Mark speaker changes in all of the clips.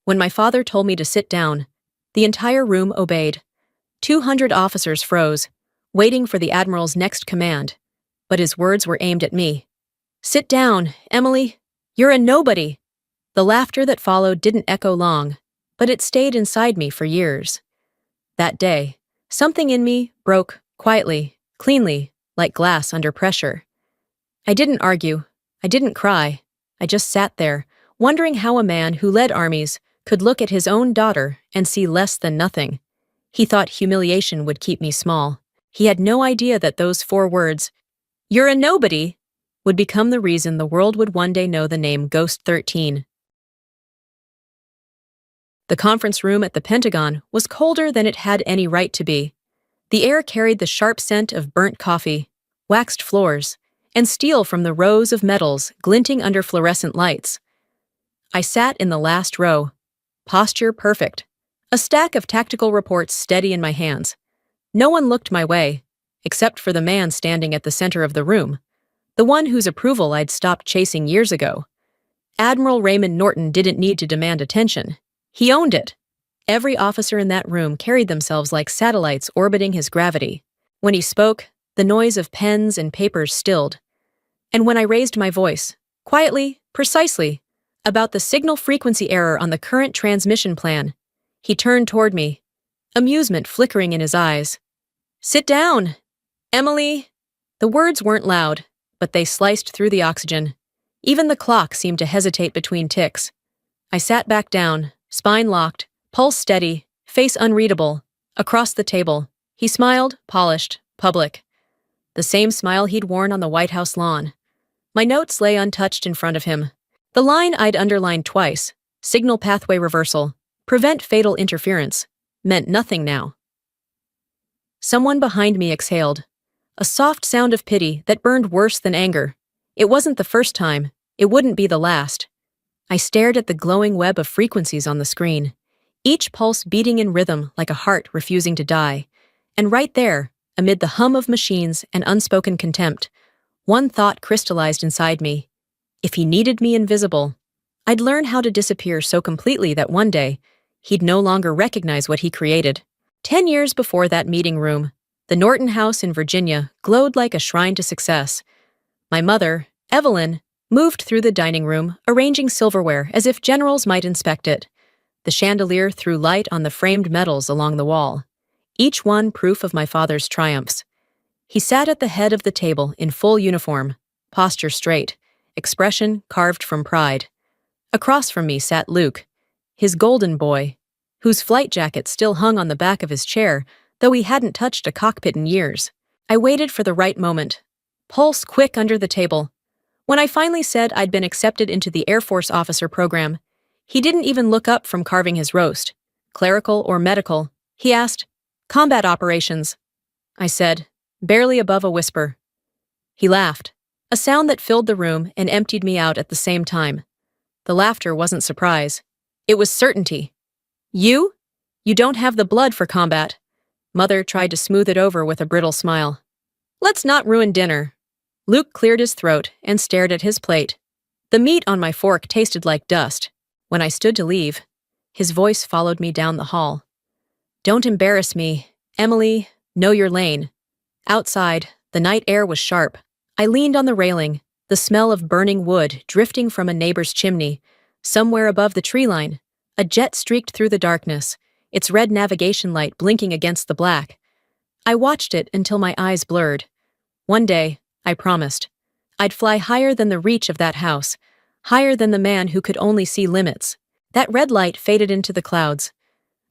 Speaker 1: When my father told me to sit down, the entire room obeyed. 200 officers froze, waiting for the Admiral's next command, but his words were aimed at me. "Sit down, Emily. You're a nobody." The laughter that followed didn't echo long, but it stayed inside me for years. That day, something in me broke, quietly, cleanly, like glass under pressure. I didn't argue. I didn't cry. I just sat there, wondering how a man who led armies could look at his own daughter and see less than nothing. He thought humiliation would keep me small. He had no idea that those 4 words, "You're a nobody," would become the reason the world would one day know the name Ghost 13. The conference room at the Pentagon was colder than it had any right to be. The air carried the sharp scent of burnt coffee, waxed floors, and steel from the rows of metals glinting under fluorescent lights. I sat in the last row, posture perfect, a stack of tactical reports steady in my hands. No one looked my way, except for the man standing at the center of the room, the one whose approval I'd stopped chasing years ago. Admiral Raymond Norton didn't need to demand attention. He owned it. Every officer in that room carried themselves like satellites orbiting his gravity. When he spoke, the noise of pens and papers stilled. And when I raised my voice, quietly, precisely, about the signal frequency error on the current transmission plan, he turned toward me, amusement flickering in his eyes. "Sit down, Emily." The words weren't loud, but they sliced through the oxygen. Even the clock seemed to hesitate between ticks. I sat back down, spine locked, pulse steady, face unreadable. Across the table, he smiled, polished, public. The same smile he'd worn on the White House lawn. My notes lay untouched in front of him. The line I'd underlined twice, signal pathway reversal, prevent fatal interference, meant nothing now. Someone behind me exhaled, a soft sound of pity that burned worse than anger. It wasn't the first time. It wouldn't be the last. I stared at the glowing web of frequencies on the screen, each pulse beating in rhythm like a heart refusing to die. And right there, amid the hum of machines and unspoken contempt, one thought crystallized inside me. If he needed me invisible, I'd learn how to disappear so completely that one day, he'd no longer recognize what he created. 10 years before that meeting room, the Norton house in Virginia glowed like a shrine to success. My mother, Evelyn, moved through the dining room, arranging silverware as if generals might inspect it. The chandelier threw light on the framed medals along the wall, each one proof of my father's triumphs. He sat at the head of the table in full uniform, posture straight, expression carved from pride. Across from me sat Luke, his golden boy, whose flight jacket still hung on the back of his chair, though he hadn't touched a cockpit in years. I waited for the right moment, pulse quick under the table. When I finally said I'd been accepted into the Air Force officer program, he didn't even look up from carving his roast, clerical or medical. He asked, "Combat operations," I said, barely above a whisper. He laughed, a sound that filled the room and emptied me out at the same time. The laughter wasn't surprise. It was certainty. "You? You don't have the blood for combat." Mother tried to smooth it over with a brittle smile. "Let's not ruin dinner." Luke cleared his throat and stared at his plate. The meat on my fork tasted like dust. When I stood to leave, his voice followed me down the hall. "Don't embarrass me, Emily. Know your lane." Outside, the night air was sharp. I leaned on the railing, the smell of burning wood drifting from a neighbor's chimney. Somewhere above the tree line, a jet streaked through the darkness, its red navigation light blinking against the black. I watched it until my eyes blurred. One day, I promised, I'd fly higher than the reach of that house, higher than the man who could only see limits. That red light faded into the clouds,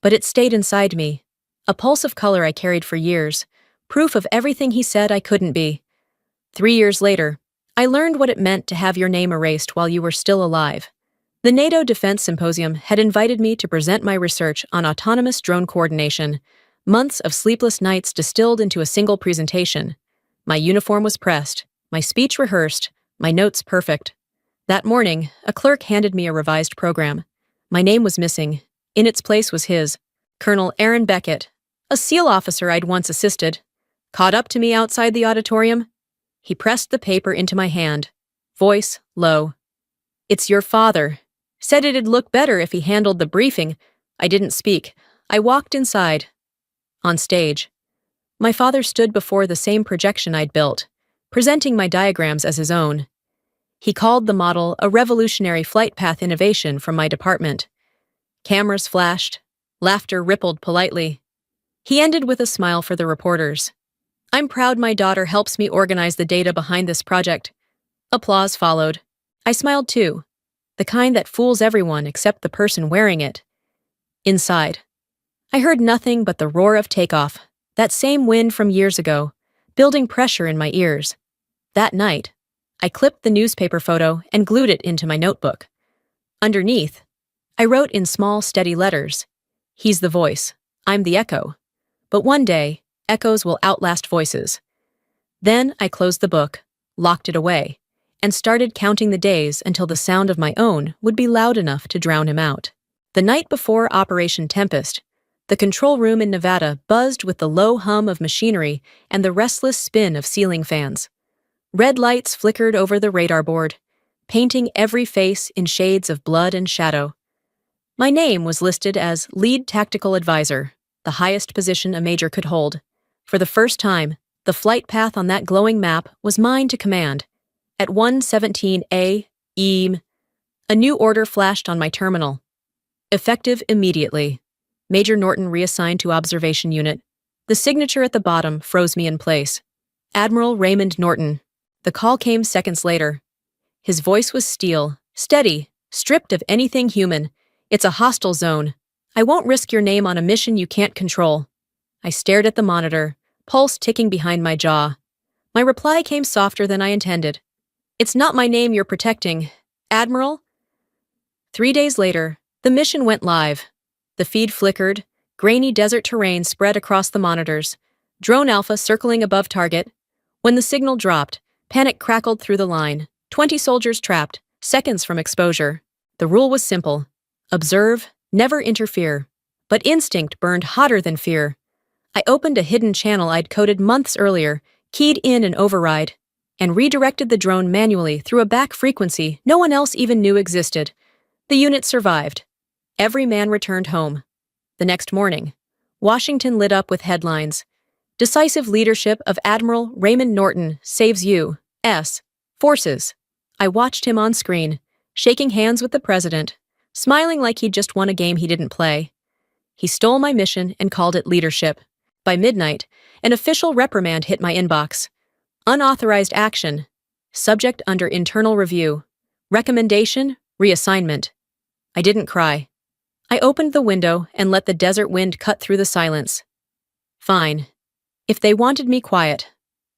Speaker 1: but it stayed inside me, a pulse of color I carried for years, proof of everything he said I couldn't be. 3 years later, I learned what it meant to have your name erased while you were still alive. The NATO Defense Symposium had invited me to present my research on autonomous drone coordination, months of sleepless nights distilled into a single presentation. My uniform was pressed, my speech rehearsed, my notes perfect. That morning, a clerk handed me a revised program. My name was missing. In its place was his, Colonel Aaron Beckett, a SEAL officer I'd once assisted. Caught up to me outside the auditorium, he pressed the paper into my hand, voice low. "It's your father. Said it'd look better if he handled the briefing. I didn't speak. I walked inside. On stage. My father stood before the same projection I'd built, presenting my diagrams as his own. He called the model a revolutionary flight path innovation from my department. Cameras flashed. Laughter rippled politely. He ended with a smile for the reporters. I'm proud my daughter helps me organize the data behind this project. Applause followed. I smiled too, the kind that fools everyone except the person wearing it. Inside. I heard nothing but the roar of takeoff, that same wind from years ago, building pressure in my ears. That night, I clipped the newspaper photo and glued it into my notebook. Underneath, I wrote in small, steady letters, "He's the voice, I'm the echo. But one day, echoes will outlast voices." Then I closed the book, locked it away, and started counting the days until the sound of my own would be loud enough to drown him out. The night before Operation Tempest, the control room in Nevada buzzed with the low hum of machinery and the restless spin of ceiling fans. Red lights flickered over the radar board, painting every face in shades of blood and shadow. My name was listed as Lead Tactical Advisor, the highest position a major could hold. For the first time, the flight path on that glowing map was mine to command. At 1:17 a.m., a new order flashed on my terminal. Effective immediately. Major Norton reassigned to Observation Unit. The signature at the bottom froze me in place. Admiral Raymond Norton. The call came seconds later. His voice was steel, steady, stripped of anything human. It's a hostile zone. I won't risk your name on a mission you can't control. I stared at the monitor, pulse ticking behind my jaw. My reply came softer than I intended. It's not my name you're protecting, Admiral. 3 days later, the mission went live. The feed flickered, grainy desert terrain spread across the monitors, drone alpha circling above target. When the signal dropped, panic crackled through the line. 20 soldiers trapped, seconds from exposure. The rule was simple. Observe, never interfere. But instinct burned hotter than fear. I opened a hidden channel I'd coded months earlier, keyed in an override, and redirected the drone manually through a back frequency no one else even knew existed. The unit survived. Every man returned home. The next morning, Washington lit up with headlines. Decisive leadership of Admiral Raymond Norton saves U.S. forces. I watched him on screen, shaking hands with the president, smiling like he'd just won a game he didn't play. He stole my mission and called it leadership. By midnight, an official reprimand hit my inbox. Unauthorized action. Subject under internal review. Recommendation, reassignment. I didn't cry. I opened the window and let the desert wind cut through the silence. Fine. If they wanted me quiet,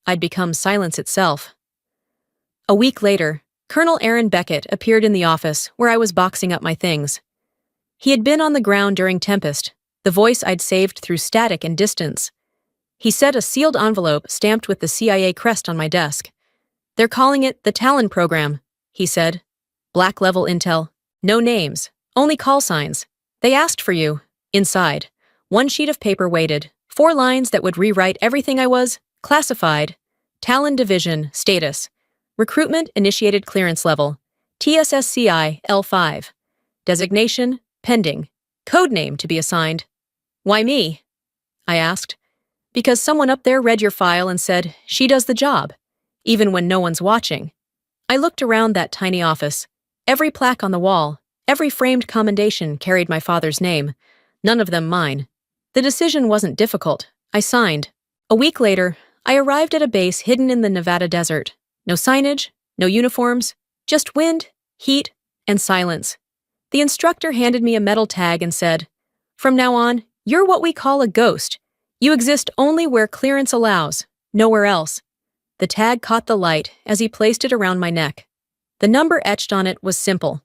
Speaker 1: I'd become silence itself. A week later, Colonel Aaron Beckett appeared in the office where I was boxing up my things. He had been on the ground during Tempest, the voice I'd saved through static and distance. He set a sealed envelope stamped with the CIA crest on my desk. They're calling it the Talon Program, he said. Black-level intel. No names, only call signs. They asked for you. Inside, one sheet of paper waited, 4 lines that would rewrite everything I was. Classified. Talon Division, status. Recruitment initiated clearance level. TSSCI L5. Designation, pending. Code name to be assigned. Why me? I asked. Because someone up there read your file and said, she does the job, even when no one's watching. I looked around that tiny office. Every plaque on the wall, every framed commendation carried my father's name, none of them mine. The decision wasn't difficult. I signed. A week later, I arrived at a base hidden in the Nevada desert. No signage, no uniforms, just wind, heat, and silence. The instructor handed me a metal tag and said, "From now on, you're what we call a ghost. You exist only where clearance allows, nowhere else." The tag caught the light as he placed it around my neck. The number etched on it was simple.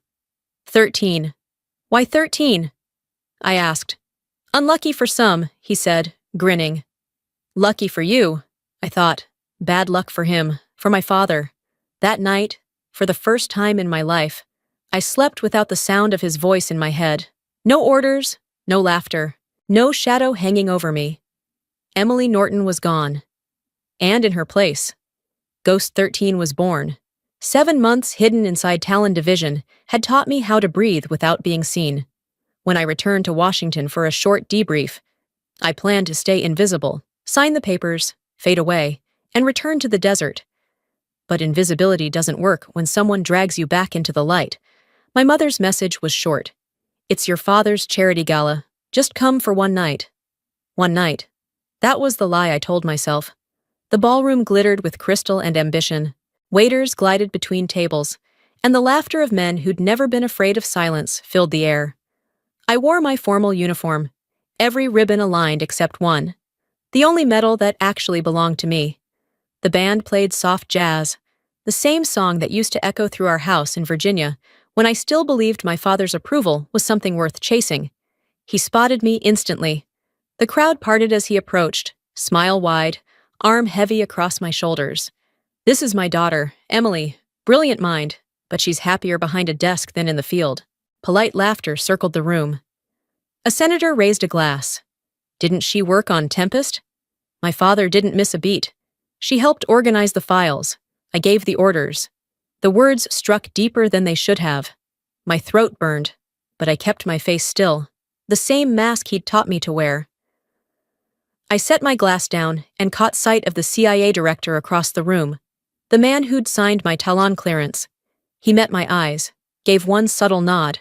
Speaker 1: 13. Why 13? I asked. Unlucky for some, he said, grinning. Lucky for you, I thought. Bad luck for him, for my father. That night, for the first time in my life, I slept without the sound of his voice in my head. No orders, no laughter, no shadow hanging over me. Emily Norton was gone. And in her place, Ghost 13 was born. 7 months hidden inside Talon Division had taught me how to breathe without being seen. When I returned to Washington for a short debrief, I planned to stay invisible, sign the papers, fade away, and return to the desert. But invisibility doesn't work when someone drags you back into the light. My mother's message was short. It's your father's charity gala. Just come for one night. One night. That was the lie I told myself. The ballroom glittered with crystal and ambition. Waiters glided between tables, and the laughter of men who'd never been afraid of silence filled the air. I wore my formal uniform, every ribbon aligned except one, the only medal that actually belonged to me. The band played soft jazz, the same song that used to echo through our house in Virginia when I still believed my father's approval was something worth chasing. He spotted me instantly. The crowd parted as he approached, smile wide, arm heavy across my shoulders. This is my daughter, Emily, brilliant mind, but she's happier behind a desk than in the field. Polite laughter circled the room. A senator raised a glass. Didn't she work on Tempest? My father didn't miss a beat. She helped organize the files. I gave the orders. The words struck deeper than they should have. My throat burned, but I kept my face still, the same mask he'd taught me to wear. I set my glass down and caught sight of the CIA director across the room, the man who'd signed my Talon clearance. He met my eyes, gave one subtle nod.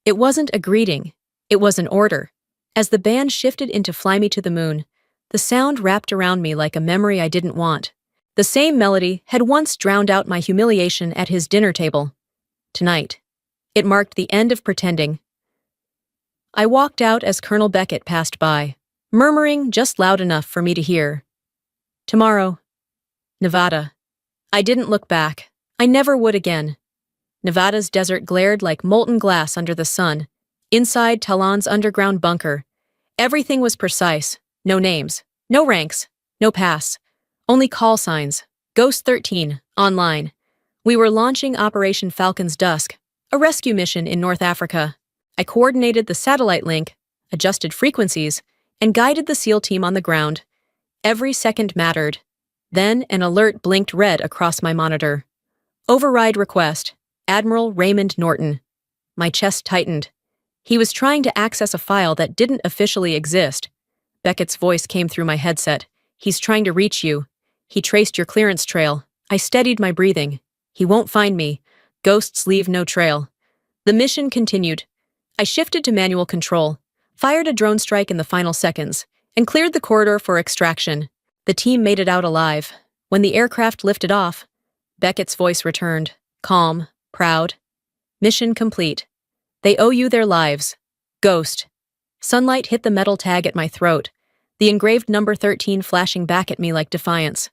Speaker 1: It wasn't a greeting, it was an order. As the band shifted into Fly Me to the Moon, the sound wrapped around me like a memory I didn't want. The same melody had once drowned out my humiliation at his dinner table. Tonight, it marked the end of pretending. I walked out as Colonel Beckett passed by, murmuring just loud enough for me to hear. Tomorrow, Nevada. I didn't look back. I never would again. Nevada's desert glared like molten glass under the sun. Inside Talon's underground bunker, everything was precise. No names, no ranks, no pass. Only call signs. Ghost 13, online. We were launching Operation Falcon's Dusk, a rescue mission in North Africa. I coordinated the satellite link, adjusted frequencies, and guided the SEAL team on the ground. Every second mattered. Then an alert blinked red across my monitor. Override request. Admiral Raymond Norton. My chest tightened. He was trying to access a file that didn't officially exist. Beckett's voice came through my headset. He's trying to reach you. He traced your clearance trail. I steadied my breathing. He won't find me. Ghosts leave no trail. The mission continued. I shifted to manual control, fired a drone strike in the final seconds, and cleared the corridor for extraction. The team made it out alive. When the aircraft lifted off, Beckett's voice returned, calm, proud. Mission complete. They owe you their lives. Ghost. Sunlight hit the metal tag at my throat, the engraved number 13 flashing back at me like defiance.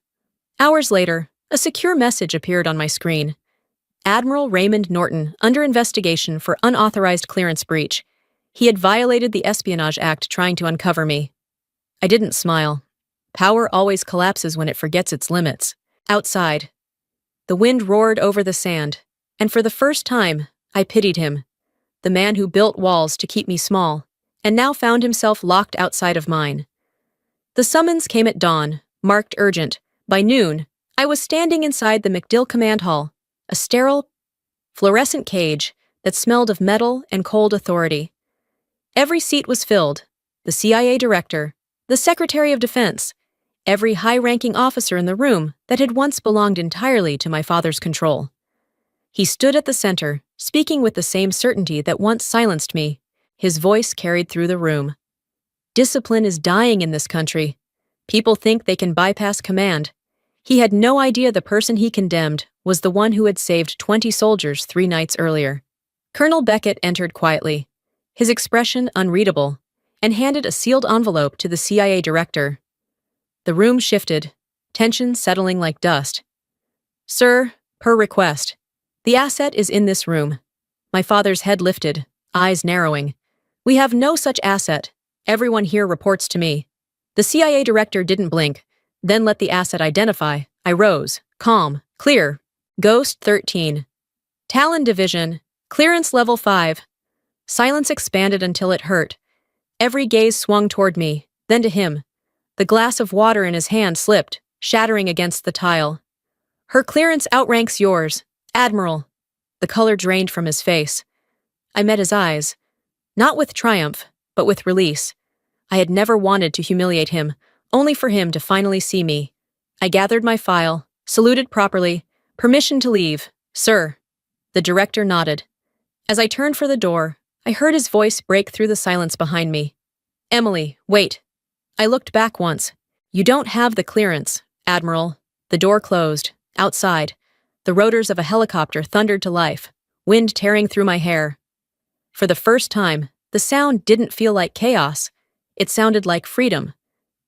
Speaker 1: Hours later, a secure message appeared on my screen. Admiral Raymond Norton, under investigation for unauthorized clearance breach. He had violated the Espionage Act trying to uncover me. I didn't smile. Power always collapses when it forgets its limits. Outside, the wind roared over the sand, and for the first time, I pitied him. The man who built walls to keep me small, and now found himself locked outside of mine. The summons came at dawn, marked urgent. By noon, I was standing inside the MacDill Command Hall, a sterile, fluorescent cage that smelled of metal and cold authority. Every seat was filled. The CIA director, the Secretary of Defense, every high-ranking officer in the room that had once belonged entirely to my father's control. He stood at the center, speaking with the same certainty that once silenced me. His voice carried through the room. Discipline is dying in this country. People think they can bypass command. He had no idea the person he condemned was the one who had saved 20 soldiers 3 nights earlier. Colonel Beckett entered quietly, his expression unreadable, and handed a sealed envelope to the CIA director. The room shifted, tension settling like dust. Sir, per request, the asset is in this room. My father's head lifted, eyes narrowing. We have no such asset. Everyone here reports to me. The CIA director didn't blink, then let the asset identify. I rose, calm, clear. Ghost 13. Talon Division, clearance level 5. Silence expanded until it hurt. Every gaze swung toward me, then to him. The glass of water in his hand slipped, shattering against the tile. Her clearance outranks yours. Admiral. The color drained from his face. I met his eyes, not with triumph, but with release. I had never wanted to humiliate him, only for him to finally see me. I gathered my file, saluted properly. Permission to leave, sir. The director nodded. As I turned for the door, I heard his voice break through the silence behind me. Emily, wait. I looked back once. You don't have the clearance, Admiral. The door closed. Outside, the rotors of a helicopter thundered to life, wind tearing through my hair. For the first time, the sound didn't feel like chaos. It sounded like freedom.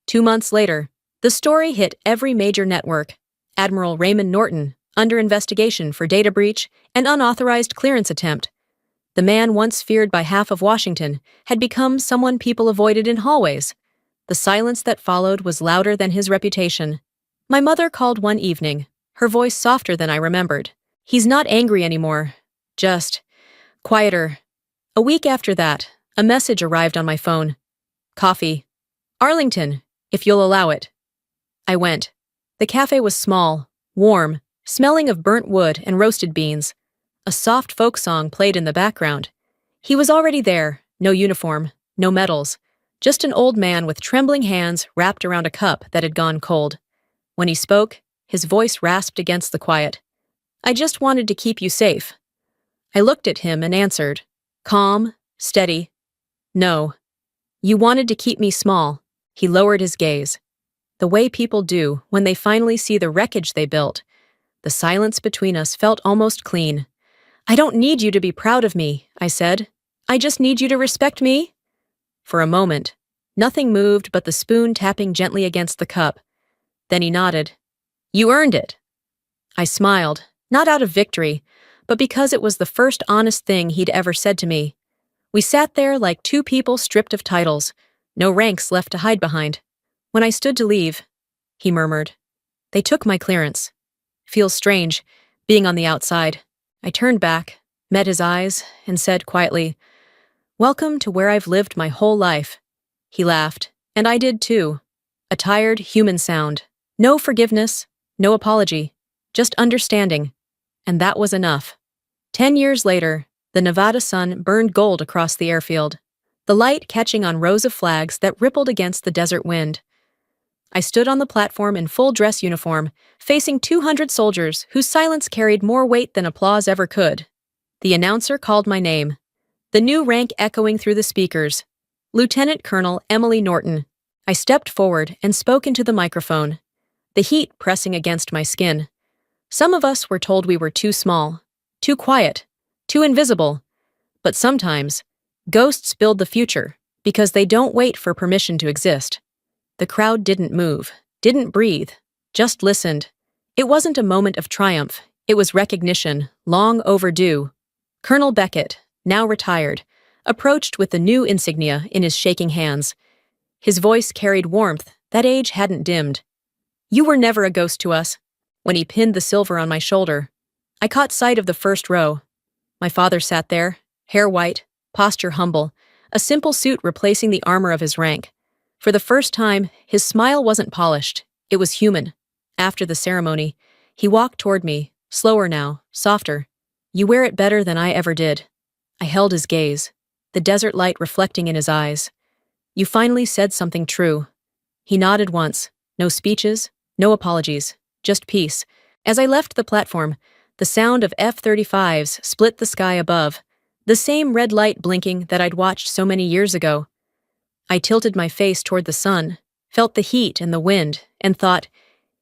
Speaker 1: 2 months later, the story hit every major network. Admiral Raymond Norton, under investigation for data breach and unauthorized clearance attempt. The man once feared by half of Washington had become someone people avoided in hallways. The silence that followed was louder than his reputation. My mother called one evening, her voice softer than I remembered. He's not angry anymore, just quieter. A week after that, a message arrived on my phone. Coffee. Arlington, if you'll allow it. I went. The cafe was small, warm, smelling of burnt wood and roasted beans. A soft folk song played in the background. He was already there, no uniform, no medals, just an old man with trembling hands wrapped around a cup that had gone cold. When he spoke, his voice rasped against the quiet. I just wanted to keep you safe. I looked at him and answered, calm, steady. No. You wanted to keep me small. He lowered his gaze. The way people do when they finally see the wreckage they built. The silence between us felt almost clean. I don't need you to be proud of me, I said. I just need you to respect me. For a moment, nothing moved but the spoon tapping gently against the cup. Then he nodded. You earned it. I smiled, not out of victory, but because it was the first honest thing he'd ever said to me. We sat there like two people stripped of titles, no ranks left to hide behind. When I stood to leave, he murmured, they took my clearance. Feels strange, being on the outside. I turned back, met his eyes, and said quietly, welcome to where I've lived my whole life. He laughed, and I did too. A tired, human sound. No forgiveness, no apology, just understanding. And that was enough. 10 years later, the Nevada sun burned gold across the airfield, the light catching on rows of flags that rippled against the desert wind. I stood on the platform in full dress uniform, facing 200 soldiers whose silence carried more weight than applause ever could. The announcer called my name, the new rank echoing through the speakers. Lieutenant Colonel Emily Norton. I stepped forward and spoke into the microphone, the heat pressing against my skin. Some of us were told we were too small, too quiet, too invisible. But sometimes, ghosts build the future because they don't wait for permission to exist. The crowd didn't move, didn't breathe, just listened. It wasn't a moment of triumph. It was recognition, long overdue. Colonel Beckett, now retired, approached with the new insignia in his shaking hands. His voice carried warmth that age hadn't dimmed. You were never a ghost to us. When he pinned the silver on my shoulder, I caught sight of the first row. My father sat there, hair white, posture humble, a simple suit replacing the armor of his rank. For the first time, his smile wasn't polished, it was human. After the ceremony, he walked toward me, slower now, softer. You wear it better than I ever did. I held his gaze, the desert light reflecting in his eyes. You finally said something true. He nodded once, no speeches, no apologies, just peace. As I left the platform, the sound of F-35s split the sky above, the same red light blinking that I'd watched so many years ago. I tilted my face toward the sun, felt the heat and the wind, and thought,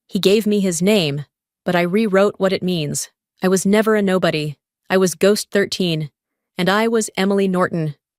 Speaker 1: he gave me his name, but I rewrote what it means. I was never a nobody. I was Ghost 13, and I was Emily Norton.